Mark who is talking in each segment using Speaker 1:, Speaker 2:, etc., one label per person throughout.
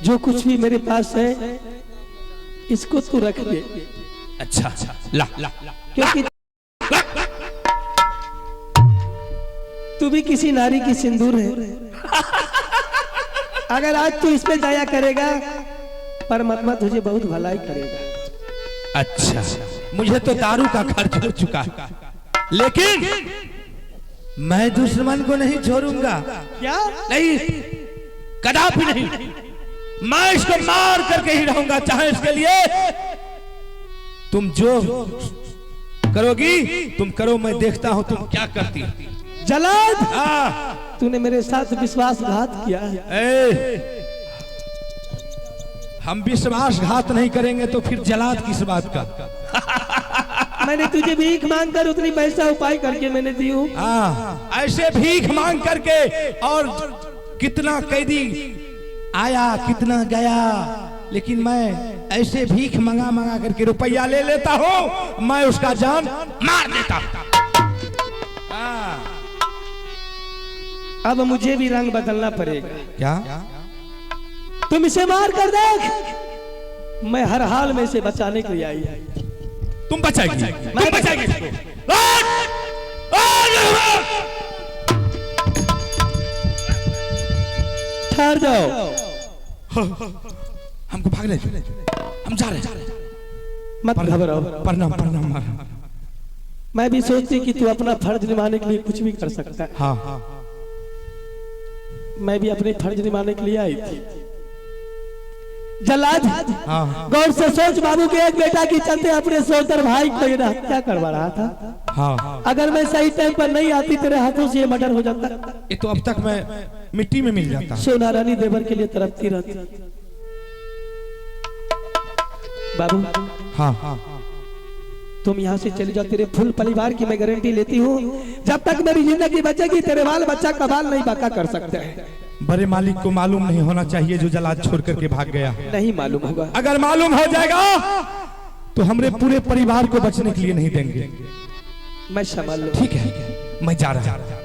Speaker 1: जो कुछ भी मेरे पास है इसको तू रख दे।
Speaker 2: अच्छा ला ला
Speaker 1: क्योंकि तू भी किसी नारी की सिंदूर है। अगर आज तू इस पे दया करेगा परमात्मा तुझे बहुत भलाई करेगा।
Speaker 2: अच्छा मुझे तो दारू का खर्च हो चुका, लेकिन मैं दुश्मन को नहीं छोड़ूंगा।
Speaker 1: क्या?
Speaker 2: नहीं, कदापि नहीं। मैं इसको मार करके ही रहूंगा, चाहे इसके लिए तुम जो करोगी तुम करो, मैं देखता हूं तुम क्या करती।
Speaker 1: जलाद, तूने मेरे साथ विश्वासघात किया है।
Speaker 2: हम विश्वासघात नहीं करेंगे तो फिर जलाद किस बात का?
Speaker 1: मैंने तुझे भीख मांगकर उतनी पैसा उपाय करके मैंने दी हूँ।
Speaker 2: ऐसे भीख मांग करके, और कितना कैदी आया कितना गया, लेकिन मैं ऐसे भीख मंगा मंगा करके रुपया ले लेता हूँ, मैं उसका जान मार देता हूँ।
Speaker 1: अब मुझे भी रंग बदलना पड़ेगा।
Speaker 2: क्या?
Speaker 1: तुम इसे मार कर देख, मैं हर हाल में इसे बचाने के लिए आई।
Speaker 2: तुम बचाएगी? मैं बचाएगी इसको।
Speaker 1: ठहर जाओ,
Speaker 2: हमको भागने दो, हम जा रहे हैं।
Speaker 1: मत घबराओ।
Speaker 2: प्रणाम प्रणाम।
Speaker 1: मैं भी सोचती कि तू अपना फर्ज निभाने के लिए कुछ भी कर सकता है।
Speaker 2: हाँ,
Speaker 1: मैं भी अपने फर्ज निभाने के लिए आई थी। जल्लाद, गौर से सोच, बाबू के एक बेटा की चलते अपने सोदर भाई को ये हत्या करवा रहा था। अगर मैं सही टाइम पर नहीं आती तेरे हाथों से ये मर्डर हो जाता।
Speaker 2: ये तो अब तक मैं मिट्टी में मिल जाता।
Speaker 1: सोना रानी देवर के लिए तड़पती रहती। बाबू, हाँ, तुम यहाँ से चले जाओ। तेरे फुल परिवार की मैं गारंटी लेती हूँ, जब तक मेरी जिंदगी बचेगी तेरे बाल बच्चा का बाल नहीं बाका कर सकते हैं।
Speaker 2: बड़े मालिक को मालूम नहीं होना चाहिए जो जलाद छोड़ करके भाग गया।
Speaker 1: नहीं मालूम होगा।
Speaker 2: अगर मालूम हो जाएगा तो हमरे पूरे परिवार को बचने के लिए नहीं देंगे।
Speaker 1: मैं संभाल लूं।
Speaker 2: ठीक है, मैं जा रहा हूं।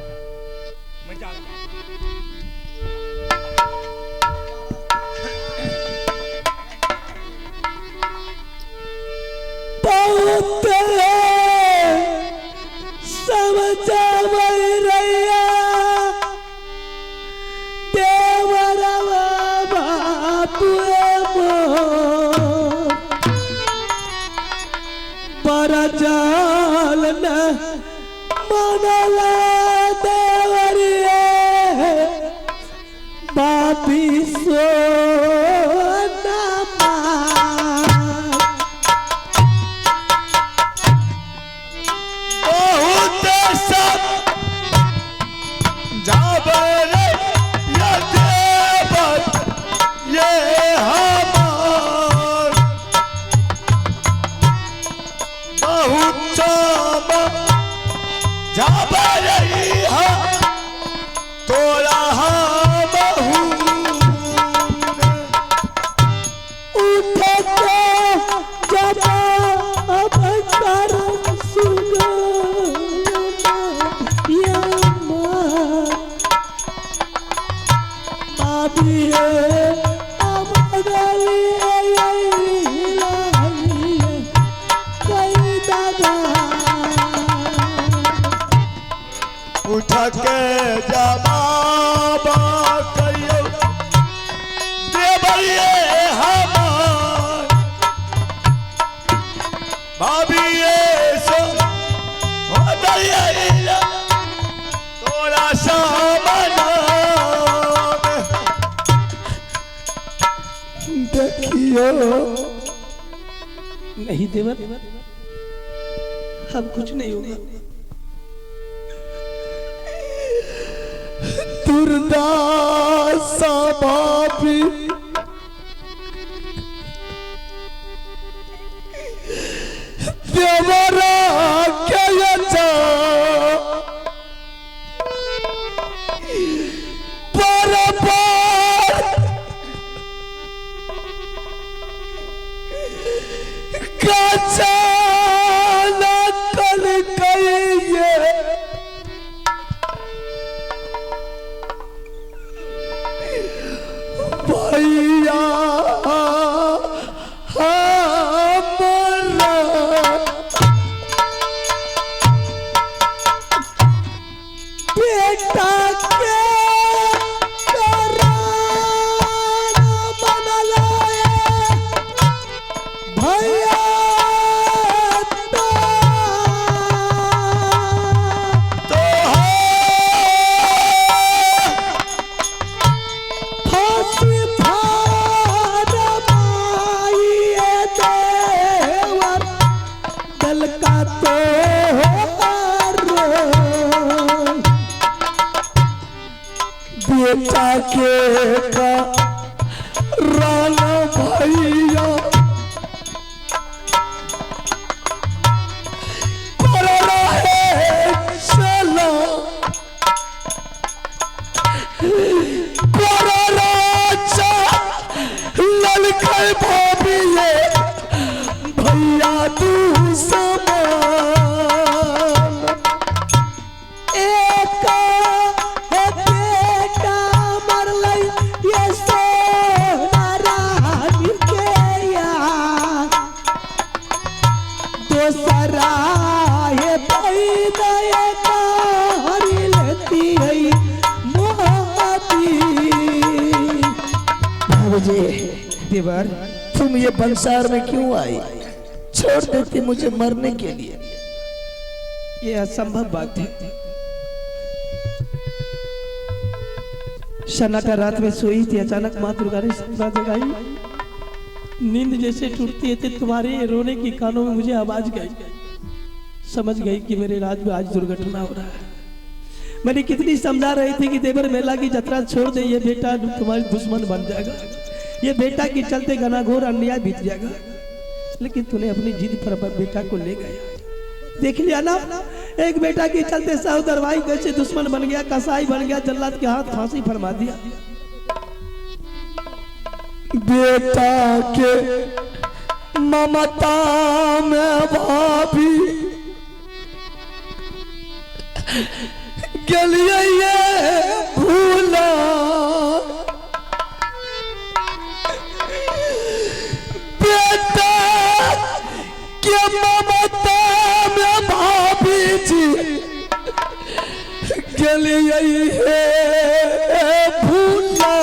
Speaker 1: नहीं देवर, अब कुछ नहीं होगा।
Speaker 3: दुर्दासा बापी देवरा के भैया के का राना भैया चलो ललकर भाभिए भैया तू समान
Speaker 1: एक बेटा मरलै ये सोनारा के यार दोसरा ये पैदा हरी लेती है मोहब्बती।
Speaker 3: बाबूजी
Speaker 1: देवर
Speaker 3: तुम ये बंसार में क्यों आई? छोड़ देती मुझे मरने के लिए।
Speaker 1: ये असंभव बात है। सन्नाटा रात में सोई थी, अचानक माँ दुर्गा ने सपना जगाई। नींद जैसे टूटती है तो तुम्हारे रोने की कानों में मुझे आवाज गई। समझ गई कि मेरे राज में आज दुर्घटना हो रहा है। मैंने कितनी समझा रही थी कि देवर मेला की यात्रा छोड़ दे, ये बेटा तुम्हारी दुश्मन बन जाएगा, ये बेटा के चलते घनाघोर अन्याय बीत जाएगा। लेकिन तूने अपनी जिद पर बेटा को ले गया। देख लिया ना, एक बेटा के चलते साहु दरबाई कैसे दुश्मन बन गया, कसाई बन गया, जल्लाद के हाथ फांसी फरमा दिया।
Speaker 3: बेटा के ममता में भाभी गलिए भूला बेटा के ममता में भाभी जी गलिए भूला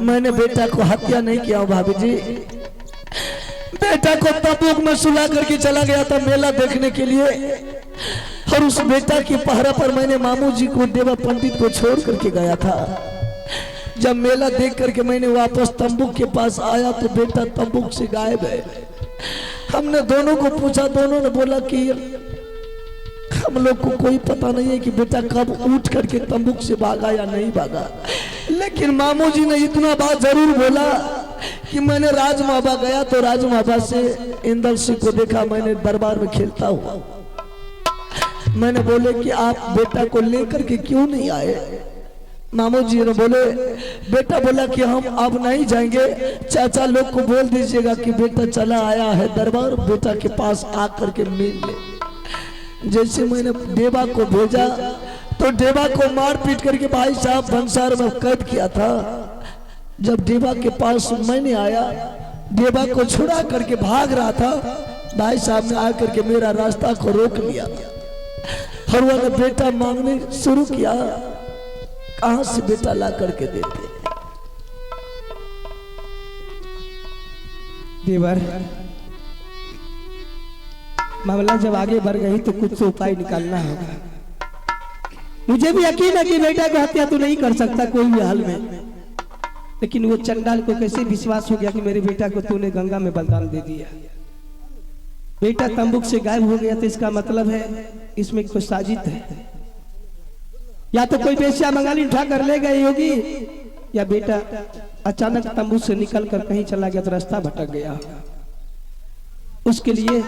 Speaker 3: मैंने बेटा को हत्या नहीं किया भाभी जी। बेटा को तबूक में सुला करके चला गया था मेला देखने के लिए, और उस बेटा की पहरा पर मैंने मामू जी को देवा पंडित को छोड़ करके गया था। जब मेला देख करके मैंने वापस तंबूक के पास आया तो बेटा तंबूक से गायब है। हमने दोनों को पूछा, दोनों ने बोला कि हम लोग को कोई पता नहीं है कि बेटा कब उठ करके तंबूक से भागा या नहीं भागा। लेकिन मामू जी ने इतना बात जरूर बोला कि मैंने राजमाबा गया तो राजमाबा से इंदल सिंह को देखा, मैंने दरबार में खेलता हुआ। मैंने बोले कि आप बेटा को लेकर के क्यों नहीं आए? मामू जी ने बोले, बेटा बोला कि हम अब नहीं जाएंगे, चाचा लोग को बोल दीजिएगा कि बेटा चला आया है दरबार, बेटा के पास आकर के मिल ले। जैसे मैंने देवा को भेजा तो देवा को मार पीट करके भाई साहब बंसार में कैद किया था। जब देवा के पास मैंने आया, देवा को छुड़ा करके भाग रहा था, भाई साहब ने आकर के मेरा रास्ता को रोक लिया और वह बेटा मांगने शुरू किया। कहां से बेटा ला करके देते?
Speaker 1: देवर मामला जब आगे बढ़ गई तो कुछ तो उपाय निकालना होगा। मुझे भी यकीन है कि बेटा को हत्या तो नहीं कर सकता कोई भी हाल में, लेकिन वो चंडाल को कैसे विश्वास हो गया कि मेरे बेटा को तूने गंगा में बलिदान दे दिया। बेटा तंबूक से गायब हो गया तो इसका मतलब है इसमें कोई साजिश है। या तो कोई बेश्या बंगाली उठा कर ले गई होगी, या बेटा अचानक तंबू से निकल कर कहीं चला गया तो रास्ता भटक गया। उसके लिए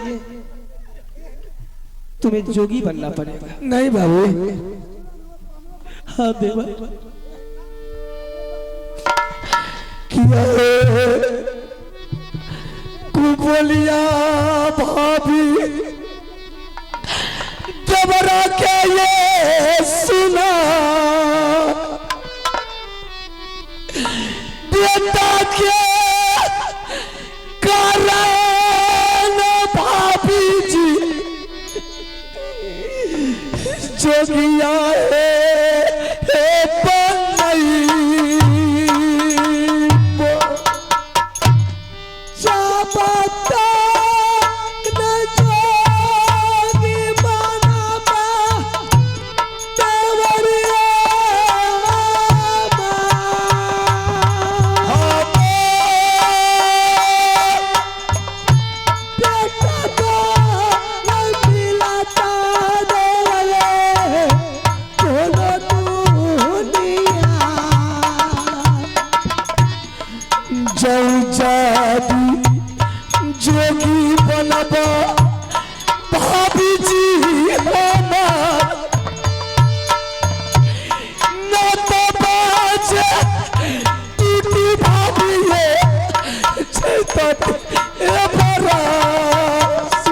Speaker 1: तुम्हें जोगी बनना पड़ेगा।
Speaker 3: नहीं बाबू।
Speaker 1: हाँ देवा,
Speaker 3: बोलिया भाभी जबरा के ये सुना, बेटा के कारण भाभी जी जोगिया है जोगी बनबा भाभी जी हमार न तो बाजे टूटी भाभी ये चैतत ए बरास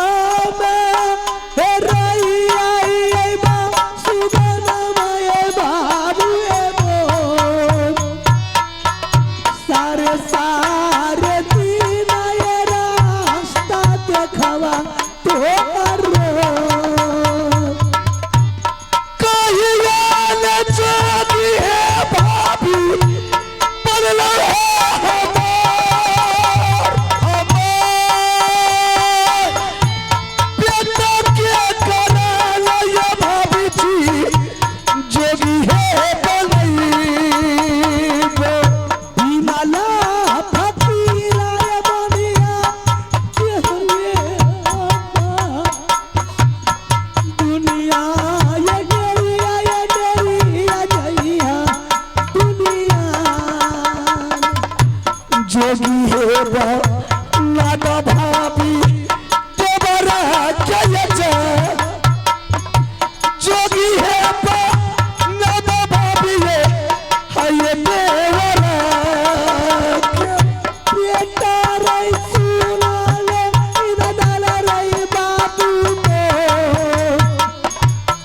Speaker 3: आमे हे रई आई बा सुगन माए बाबू ए बोल सारे सारे दिन ये रास्ता देखवा तो कहिया न जोगी है भाभी बदला है बेटा के करा ये भाभी जी जोगी है बनईबो हिमाला फकीरा ये बनिया के दुनिया ये डेरिया जइया दुनिया जोगी है बा लाडा भाभी तोबरा जय जय जोगी है बा लाडा भाभी ये हाय देवरा बेटा रे सुना ले इधर डाला रे बाबू को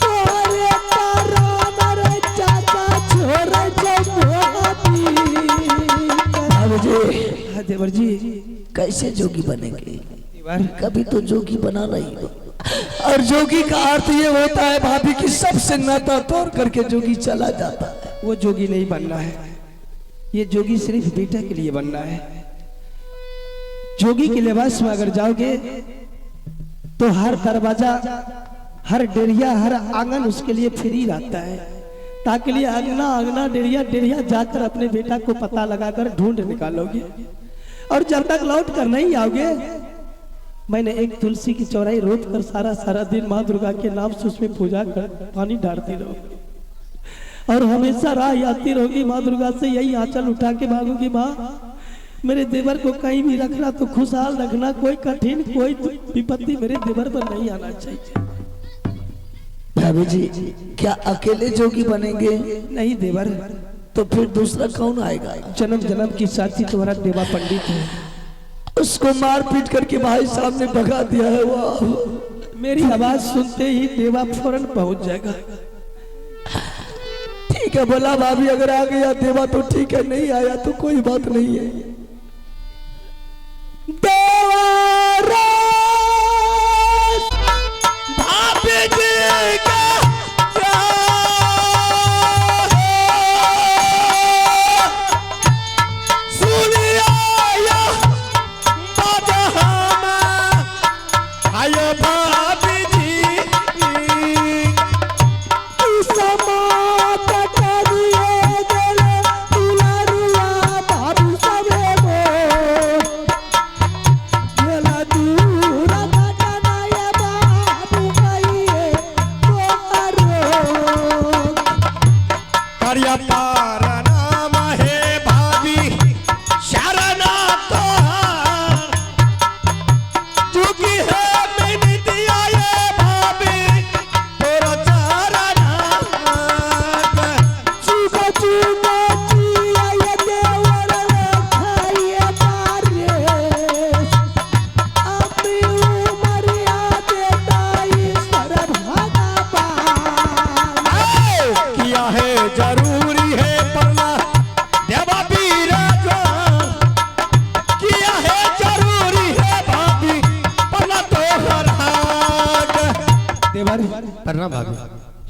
Speaker 3: तोरे तारा मरे चाचा छोरे जब भाभी
Speaker 1: हाँ देवर जी।
Speaker 3: कैसे जोगी बनेंगे?
Speaker 1: देवर
Speaker 3: कभी तो जोगी बना रही हो। और जोगी का अर्थ ये होता है भाभी की सबसे नाता तोड़ करके जोगी चला जाता है।
Speaker 1: वो जोगी नहीं बनना है, ये जोगी सिर्फ बेटा के लिए बनना है। जोगी के लिबास में अगर जाओगे तो हर दरवाजा, हर डेरिया, हर आंगन उसके लिए फ्री रहता है, ताकि लिए आंगना आंगना डेरिया डेरिया जाकर अपने बेटा को पता लगाकर ढूंढ निकालोगे। और जब तक लौट कर नहीं आओगे, मैंने एक तुलसी की चौराई रोप कर सारा सारा दिन माँ दुर्गा के नाम से उसमें पूजा कर पानी डालती रहोगी और हमेशा राह आती रहोगी। माँ दुर्गा से यही आंचल उठा के मांगूंगी, माँ मेरे देवर को कहीं भी रखना तो खुशहाल रखना, कोई कठिन कोई विपत्ति मेरे देवर पर नहीं आना चाहिए।
Speaker 3: भाभी जी क्या अकेले जोगी बनेंगे?
Speaker 1: नहीं देवर,
Speaker 3: तो फिर दूसरा कौन आएगा?
Speaker 1: जन्म जन्म की साथी तुम्हारा देवा पंडित है,
Speaker 3: उसको मार पीट करके भाई साहब ने भगा दिया है। वो
Speaker 1: मेरी आवाज सुनते ही देवा फौरन पहुंच जाएगा।
Speaker 3: ठीक है बोला भाभी, अगर आ गया देवा तो ठीक है, नहीं आया तो कोई बात नहीं है। देवा भाभी जी का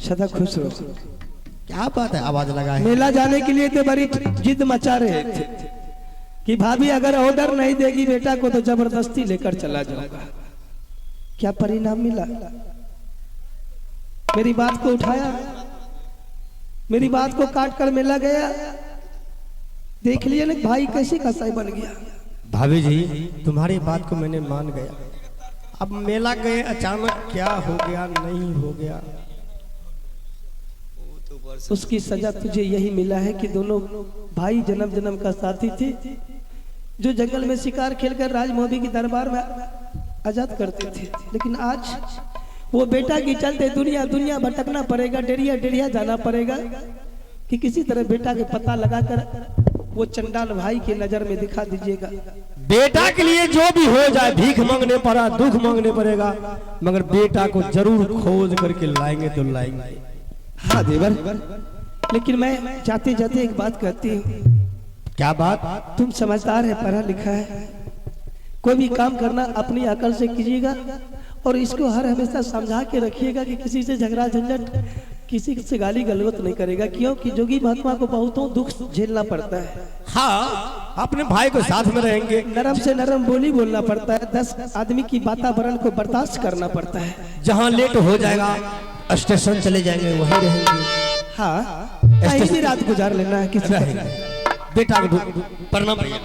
Speaker 1: सदा खुश रहो।
Speaker 2: क्या बात है, आवाज लगा है।
Speaker 1: मेला जाने के लिए तो बड़ी जिद मचा रहे थे कि भाभी अगर ऑर्डर नहीं देगी बेटा को तो जबरदस्ती लेकर चला जाऊंगा। क्या परिणाम मिला? मेरी बात को उठाया, मेरी बात को काट कर मेला गया। देख लिया ना भाई कैसे कसाई बन गया।
Speaker 4: भाभी जी तुम्हारी बात को मैंने मान गया। अब मेला गए, अचानक क्या हो गया नहीं हो गया।
Speaker 1: उसकी सजा तुझे यही मिला है कि दोनों भाई जन्म जन्म का साथी थे, जो जंगल में शिकार खेलकर राजमोदी की दरबार में आजाद करते थे, लेकिन आज वो बेटा के चलते दुनिया दुनिया भटकना पड़ेगा, डेरिया डेरिया जाना पड़ेगा कि किसी तरह बेटा के पता लगाकर वो चंडाल भाई की नजर में दिखा दीजिएगा।
Speaker 4: बेटा के लिए जो भी हो जाए, भीख मांगने पड़ा, दुख मांगने पड़ेगा, मगर बेटा को जरूर खोज करके लाएंगे तो लाएंगे।
Speaker 1: हाँ देवर, लेकिन मैं जाते जाते एक बात कहती हूँ।
Speaker 4: क्या बात?
Speaker 1: तुम समझदार है, पढ़ा लिखा है, कोई भी काम करना अपनी अकल से कीजिएगा और इसको हर हमेशा समझा के रखिएगा कि किसी से झगड़ा झंझट, किसी से गाली गलौत नहीं करेगा, क्योंकि जोगी महात्मा को बहुतों दुख झेलना पड़ता है।
Speaker 4: हाँ, अपने भाई को साथ में रहेंगे,
Speaker 1: नरम से नरम बोली बोलना पड़ता है, 10 आदमी की वातावरण को बर्दाश्त करना पड़ता है।
Speaker 4: जहाँ लेट हो जाएगा स्टेशन चले जाएंगे, वहीं रहेंगे।
Speaker 1: हाँ, कहीं भी रात गुजार लेना है किसी
Speaker 4: रहेंगे। बेटा को प्रणाम भैया।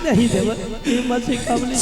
Speaker 1: नहीं देवर, हिम्मत से काबली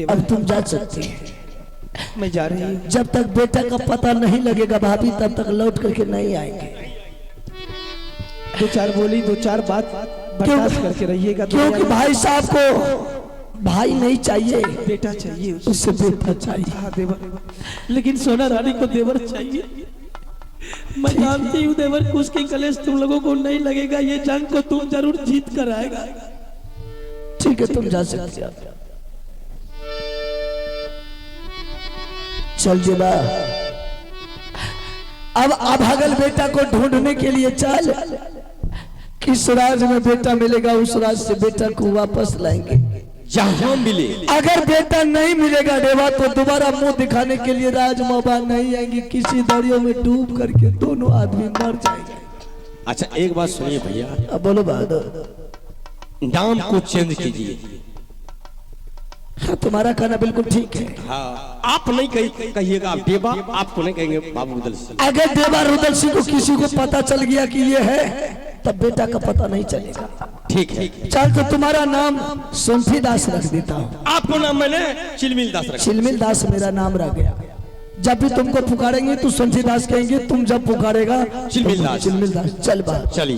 Speaker 3: अब तुम जा सकती हैं।
Speaker 1: मैं जा रही हूँ।
Speaker 3: जब तक बेटा का पता नहीं लगेगा भाभी, तब तक लौट करके नहीं आएंगे।
Speaker 1: 2-4 बोली, 2-4 बात बर्दाश्त करके रहिएगा।
Speaker 3: क्योंकि भाई साहब को भाई नहीं चाहिए,
Speaker 1: बेटा चाहिए,
Speaker 3: उससे बेटा चाहिए।
Speaker 1: हाँ देवर, लेकिन सोना रानी को देवर चाहिए। मैं जानती हूँ देवर, उसके कलेश तुम लोगों को नहीं लगेगा, ये जंग को तुम जरूर जीत कर आएगा।
Speaker 3: ठीक है, तुम जा सकते हो। चल जेबा, अब अभागल बेटा को ढूंढने के लिए चल, किस राज में बेटा मिलेगा उस राज से बेटा को वापस लाएंगे।
Speaker 5: जहां मिले,
Speaker 3: अगर बेटा नहीं मिलेगा देवा तो दोबारा मुंह दिखाने के लिए राजमहल नहीं आएंगे, किसी दरियों में डूब करके दोनों आदमी मर जाएंगे।
Speaker 5: अच्छा एक बात सुनिए भैया,
Speaker 3: अब बोलो बहादुर,
Speaker 5: नाम को चेंज कीजिए।
Speaker 3: हाँ तुम्हारा कहना बिल्कुल ठीक है।
Speaker 5: हाँ, आप नहीं कहिएगा आप देवा, आपको नहीं कहेंगे बाबू रुदल सिंह।
Speaker 3: अगर देवा रुदल सिंह को किसी को पता चल गया कि ये है तब बेटा का पता नहीं चलेगा।
Speaker 5: ठीक है,
Speaker 3: चल तो तुम्हारा नाम सोंठी दास रख देता हूँ।
Speaker 5: आपको नाम मैंने चिलमिल दास रखा।
Speaker 3: चिलमिल दास मेरा नाम रह गया। जब भी तुमको पुकारेंगे तो सोंठी दास कहेंगे, तुम जब पुकारेगा
Speaker 5: चिलमिल दास।
Speaker 3: चिलमिल दास। चल बात
Speaker 5: चलिए।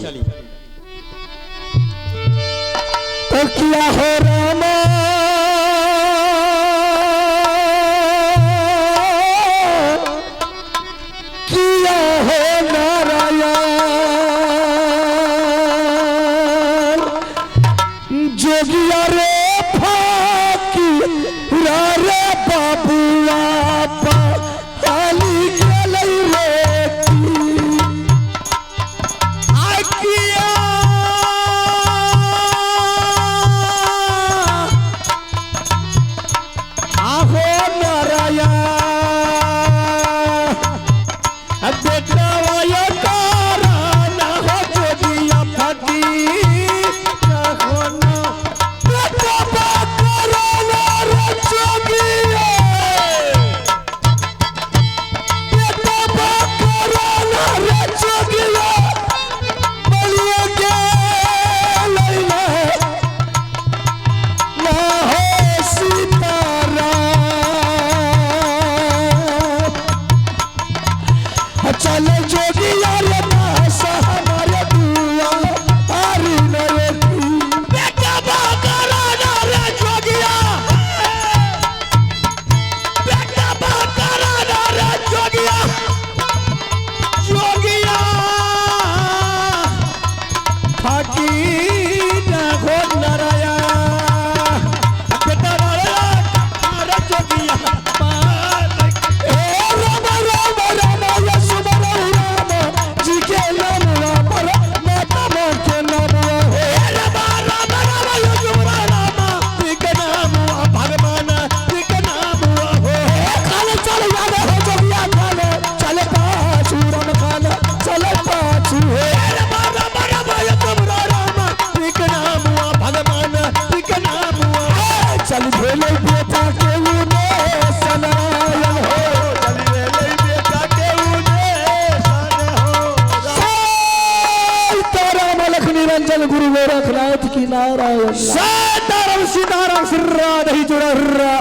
Speaker 3: तो किया हो रामा किया हो नारायण, जोगिया रे फाकी रे बाबुआ पाली गेलै रे आकिया आहो नारायण बेटा वाया तारा ना हो जोगिया फाकी ना हो ना बेटा बाकरा ना रे जोगिया, बेटा बाकरा ना रे जोगिया बलिया के लैला ना हो सीताराम। चले जोगिया रे पासा हमारे दुआ आरी नरे बेटा बाकरा ना रे जोगिया, बेटा बाकरा ना रे जोगिया, जोगिया फाकी ना हो नारायण बेटा नारायण रे जोगिया राम राम राम यशु राम जी के नाम राम माता के नाम हे राम राम राम यशु राम जी के नाम भगवान जी के नाम हो खाले चल याद हो जोगिया खाले चले पाछू राम खाले चले पाछू हे राम राम राम यशु राम जी के नाम भगवान जी के नाम चल भेले बेटा के उने सनायन हो, चल भेले बेटा के उने सन हो। सीताराम लखन निरंजन गुरु गोरखनाथ की नारायण। सीताराम सीताराम सिर्रा नहीं जुड़ा हुर्रा।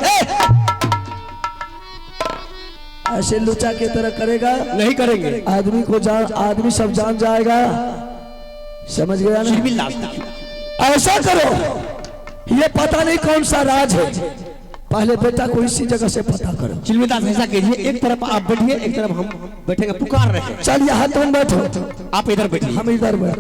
Speaker 3: ऐसे लुचा के तरह करेगा
Speaker 5: नहीं करेंगे।
Speaker 3: आदमी को जान, आदमी सब जान जाएगा, समझ गया ना।
Speaker 5: चिलमिल दास।
Speaker 3: ऐसा करो, ये पता नहीं कौन सा राज है, पहले बेटा को इसी जगह से पता करो।
Speaker 5: चिलमिल दास ऐसा कीजिए, एक तरफ आप बैठिए, एक तरफ हम बैठेंगे, पुकार रहे हैं।
Speaker 3: चल यहाँ तुम बैठो,
Speaker 5: आप इधर बैठिए।
Speaker 3: हम इधर बैठ।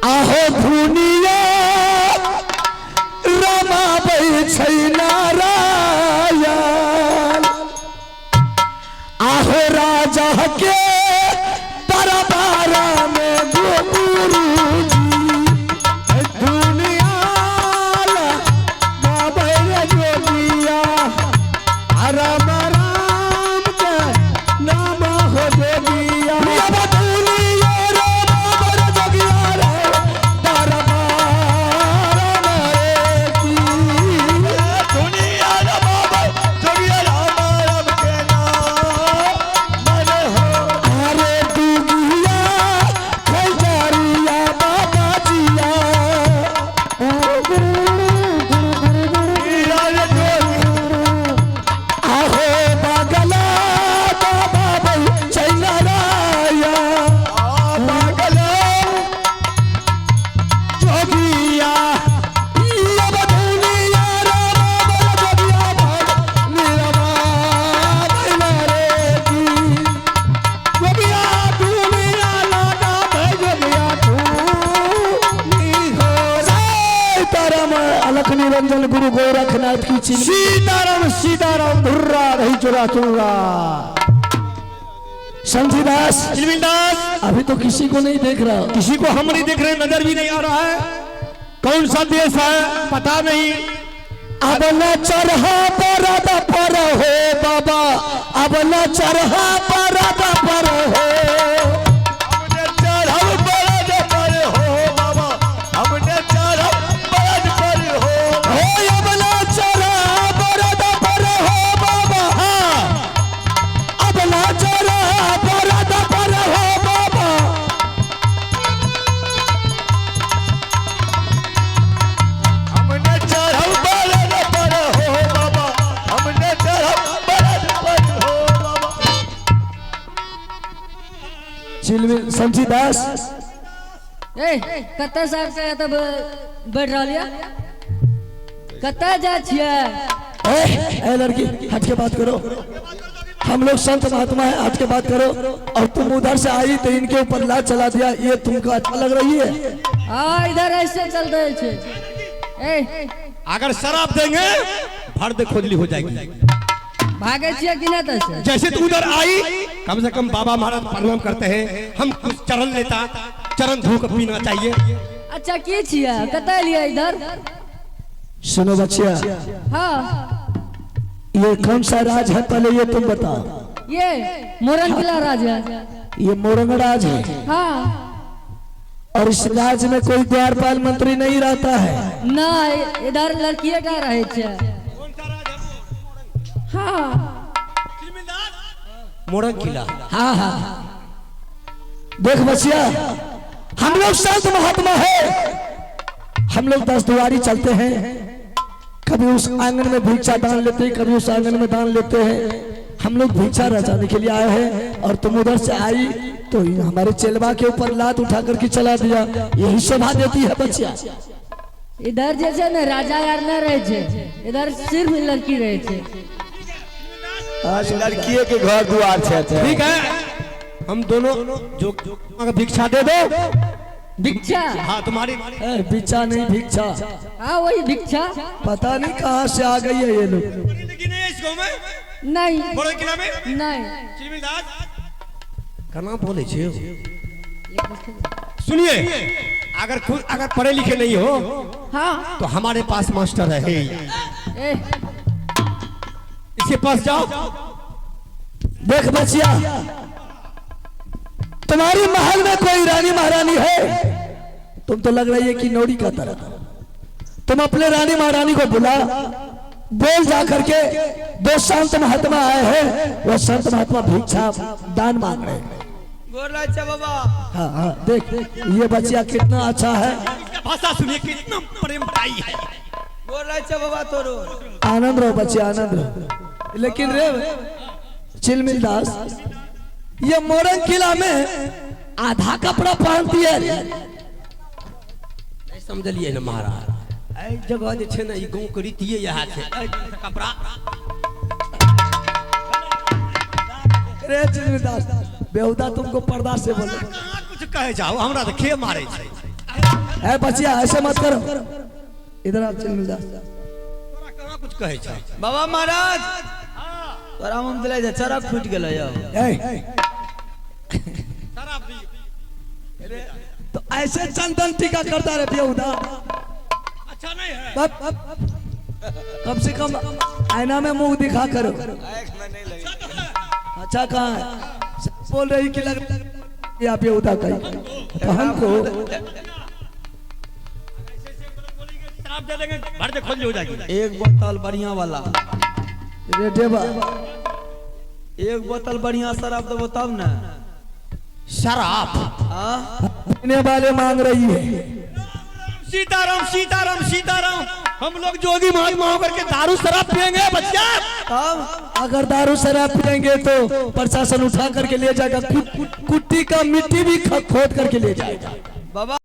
Speaker 3: आहो धुनिया रमाबै छै नारायण, आहो राजा के दरबारा में गुरुजी दुनिया बाबै जोगिया राम राम के नाम हो जोगिया दुनिया राम जोगिया दरबारा में दुनिया राम जोगिया राम के नाम मन हो। अरे दुगिया खैजारिया बाबा जिया आहो बागला बाबा चैनराया बागला जोगिया ये दुनिया राम जोगिया नीरमा रे की जोगिया दुनिया लागा जोगिया तू नी हो सीताराम सीताराम अलख निरंजन गुरु गोरखनाथ की चिन्ह
Speaker 4: सीताराम धुर्रा रही चुरा चुरा।
Speaker 3: संजीदास
Speaker 4: चिलमिलदास
Speaker 3: अभी तो किसी को नहीं देख रहा।
Speaker 4: किसी को हम नहीं देख रहे, नजर भी नहीं आ रहा है। कौन सा देश है पता नहीं।
Speaker 3: अब न चढ़ा बरद पर हो बाबा, अब न चढ़ा बरद पर हो,
Speaker 4: हमने चढ़ल बरद पर हो बाबा, हमने चढ़ल बरद पर हो।
Speaker 3: अब न चढ़ा बरद पर हो बाबा, अब न चढ़ा बरद पर हो बाबा।
Speaker 4: हमने चढ़ल बरद पर हो बाबा, हमने चढ़ल बरद पर हो बाबा।
Speaker 3: चिलमिल संजीदास
Speaker 6: ए कत्ता साहब से तब बैठ रहा कत्ता जा छिया।
Speaker 3: ए लड़की हट के बात करो, हम लोग संत महात्मा है, हट के बात करो। और तुम उधर से आई तो इनके ऊपर लात चला दिया, ये तुमको अच्छा लग रही है?
Speaker 6: हाँ इधर ऐसे चल रहे छे। ए
Speaker 5: अगर शराब देंगे भर दे खोजली हो जाएगी।
Speaker 6: भागे छिया कि ना तसे?
Speaker 5: जैसे तू उधर आई, कम से कम बाबा महाराज प्रणाम करते हैं, हम कुछ चरण लेता, चरण धो कर पीना चाहिए।
Speaker 6: अच्छा की छिया कत्ता लिया इधर?
Speaker 3: सुनो बच्चिया,
Speaker 6: हाँ
Speaker 3: ये कौन सा राज है पहले ये तुम बताओ।
Speaker 6: ये मोरन किला राजा।
Speaker 3: ये मोरंग राज है
Speaker 6: हाँ
Speaker 3: और इस राज्य में कोई द्वारपाल मंत्री नहीं रहता है।
Speaker 6: ना इधर लड़किए का रहे छे। हाँ
Speaker 5: मोरंग किला।
Speaker 3: हाँ हाँ देख बच्चिया, हम लोग संत महात्मा है, हम लोग 10 दुआरी चलते हैं, कभी उस आंगन में भिक्षा दान लेते हैं, कभी उस आंगन में दान लेते हैं। हम लोग भिक्षा रचाने के लिए आए हैं और तुम उधर से आई तो हमारे चेलवा के ऊपर लात उठा करके चला दिया, यही शोभा देती है बच्चिया।
Speaker 6: इधर जैसे न राजा यार न रहे छे, इधर सिर्फ लड़की रहे छे।
Speaker 3: आज लड़किए के घर द्वार छे।
Speaker 5: ठीक है, हम दोनों जो अगर भिक्षा दे दो।
Speaker 6: भिक्षा?
Speaker 5: हाँ तुम्हारी
Speaker 3: भिक्षा नहीं भिक्षा।
Speaker 6: हाँ वही भिक्षा।
Speaker 3: पता नहीं कहाँ से आ गई है ये लोग।
Speaker 6: नहीं
Speaker 5: मोरंग किला में
Speaker 6: नहीं
Speaker 5: कना बोले छे। सुनिए, अगर पढ़े लिखे नहीं हो
Speaker 6: हाँ
Speaker 5: तो हमारे पास मास्टर है
Speaker 6: ए,
Speaker 5: इसके पास जाओ।
Speaker 3: देख बच्चिया, तुम्हारी महल में कोई रानी महारानी है? तुम तो लग रही है कि नौरी का तरह। तुम अपने रानी महारानी को बुला, बोल जा करके 2 संत महात्मा आए हैं, वो संत महात्मा भिक्षा दान मांग रहे हैं।
Speaker 1: बाबा
Speaker 3: हाँ हाँ देख ये बच्चिया कितना अच्छा है।
Speaker 5: भाषा सुनिए कितना प्रेमदायी है।
Speaker 1: बाबा तोरो
Speaker 3: आनंद रहो बच्चे आनंद रहो। लेकिन रे चिलमिल दास, ये मोरंग किला में आधा कपड़ा पहनती है।
Speaker 5: नहीं समझलिए ना महाराज, एहि जगह जे छे ना ई गांव के रीतिये यह छे। कपड़ा
Speaker 3: रे चिलमिल दास, बेहुदा तुमको पर्दा से बोले।
Speaker 5: कुछ कहे जाओ, हमरा तो खे मारे छे।
Speaker 3: है बच्चिया ऐसे मत करो, इधर आ चिलमिल दास।
Speaker 5: तोरा कहां कुछ कहे छे?
Speaker 1: बाबा महाराज तोरा हम दिलाई जा चरक फूट गेलो यो।
Speaker 5: शराब दी
Speaker 3: तो ऐसे चंदन टीका करता रहे बेहुदा।
Speaker 5: अच्छा नहीं है।
Speaker 3: कम से कम आईना में मुंह दिखा करो। अच्छा कहाँ है? बोल रही कि लग या बेहुदा कहीं तो हमको
Speaker 5: शराब दे देंगे भर दे खोज हो जाएगी।
Speaker 1: एक बोतल बढ़िया वाला,
Speaker 3: रे देवा
Speaker 1: एक बोतल बढ़िया शराब दो तब ना।
Speaker 5: शराब
Speaker 3: पीने वाले मांग रही है।
Speaker 5: सीताराम सीताराम सीताराम। हम लोग जोगी महात्मा होकर के दारू शराब पियेंगे बच्चा।
Speaker 1: तब
Speaker 3: अगर दारू शराब पियेंगे तो प्रशासन उठा करके ले जाएगा, कुट्टी का मिट्टी भी खोद करके ले जाएगा।
Speaker 1: बाबा